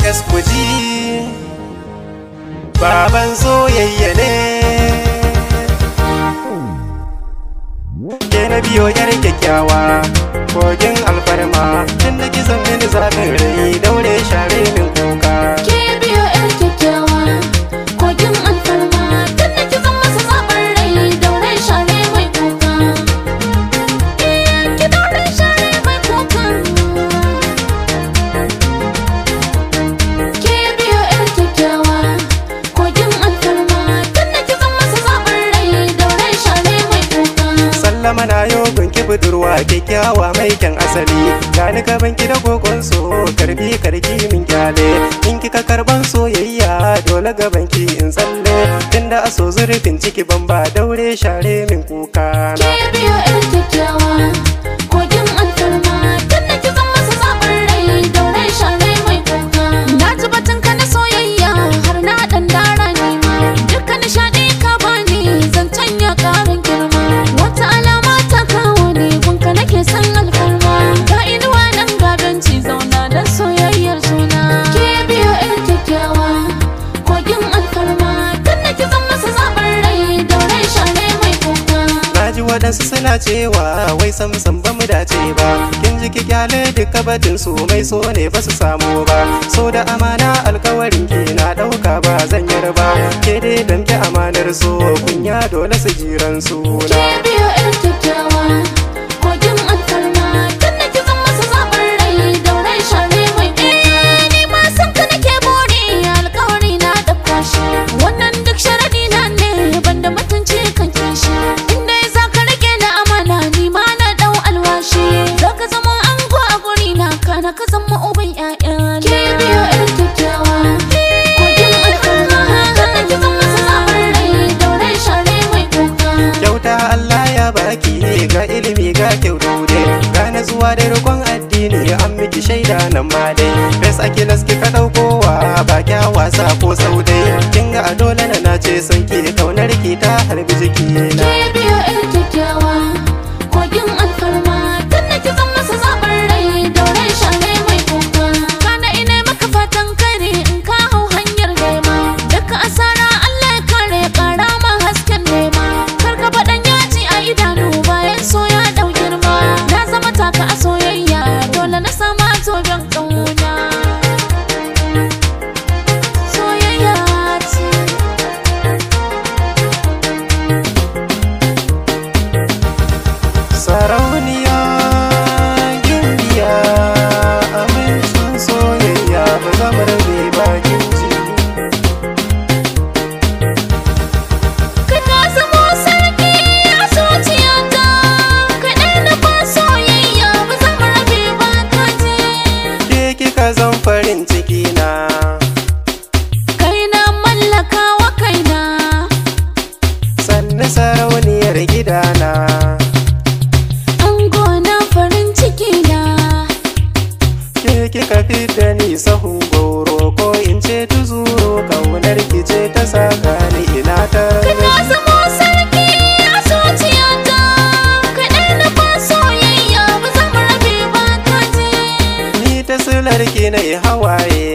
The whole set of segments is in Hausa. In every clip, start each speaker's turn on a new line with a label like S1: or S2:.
S1: gas kuji baban soyayya ne ke na biyo yar kyakkyawa kogin alfarma tun da kisan mini zafin rai daure share min kuka
S2: ke biyo yar kyakkyawa kogin alfarma tun da kisan masa zafin rai daure share mai kuka ki daure share mai kuka ke biyo yar kyakkyawa kogin alfarma tun da kisan masa zafin rai daure share mai kuka
S1: sallama na yo gunki budurwa kyakkyawa mai kyan asali gani ka banki da kokon so karbi karki min kyale in kika karban soyayya dole gabanki in tsalle tunda aso zurfin ciki ban ba daure share min kuka na
S2: ke biyo yar kyakkyawa kogin alfarma tun da kisan masa zafin rai daure share mai kuka na ji batun ka na soyayya har na dan dara nima duka nishaɗi ka bani zancen ya ƙarin girma wata alama ta kawo ne gunka nake son alfarma ga inuwa nan ga benci zauna da soyayyar juna ke biyo yar kyakkyawa kogin alfarma tun da kisan masa zafin rai daure share mai kuka
S1: naji waɗansu suna cewa wai sam ba mu dace ba kin ji ki kyale duka batun su mai so ne ba su samu ba so da amana alkawarin ki na ɗauka ba zan yarba ke dai damke amanar so kunya dole su jiran suna
S2: ke biyo yar kyakkyawa kogin alfarma tun da kisan masa zafin rai daure share mai kuka ni ma san ka nake buri alkawari na ɗauka shi wannan duk sharadi na ne banda mutunci kan kishi inda za ka rike na amana ni ma na ɗau alwashi za ka zama ango a guri na kana ka zama uban ƴaƴana ke biyo yar kyakkyawa kogin alfarma tun da kisan masa zafin rai daure share mai kuka
S1: kyauta Allah ya baki ga ilimi ga kyautude ga zuwa da rikon addini an miki shaida nan ma dai bes akilas ki ka daukowa ba kya wasa ko saudai kin ga a dole na nace son ki kaunar ki ta harbi jikina
S2: ke biyo yar kyakkyawa kogin alfarma tun da kisan masa zafin rai daure share mai kuka kana ina maka fatan kare in ka hau hanyar nema duka asara Allah ya kare kara ma hasken nema kar ka faɗan yaji a idanu bayan so ya ɗau girma na zama taka a soyayya dole na sama zoben ƙauna soyayya ce
S1: sarauniya gimbiya amincin soyayya ba zama rabe bakin ji
S2: kai ka zamo sarki a zuciyata kaɗai na ba soyayya ba zama rabe ba ka je
S1: ke kika zan farin ciki na
S2: kai na mallaka wa kaina
S1: sannu sarauniyar gidana
S2: ango na farin ciki na
S1: ke kika fidda ni sahun goro ko in ce tuzuro kaunar ki ce ta saka ni ina ta
S2: kai ka zamo sarki a zuciyata kaɗai na ba soyayya ba zama rabe ba ka je
S1: ni ta silar ki na hawaye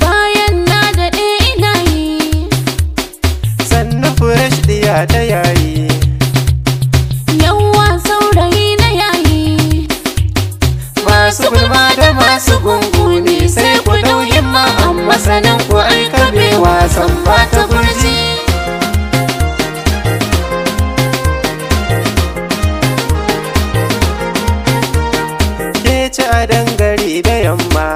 S2: bayan na daɗe ina yi
S1: sannu fresh diya ta yayi
S2: yawa saurayi na yayi
S1: masu gulma da masu gunguni sai ku dau himma amma sanan ku aika be wasan ba ta gurji ke ci a dangare da yamma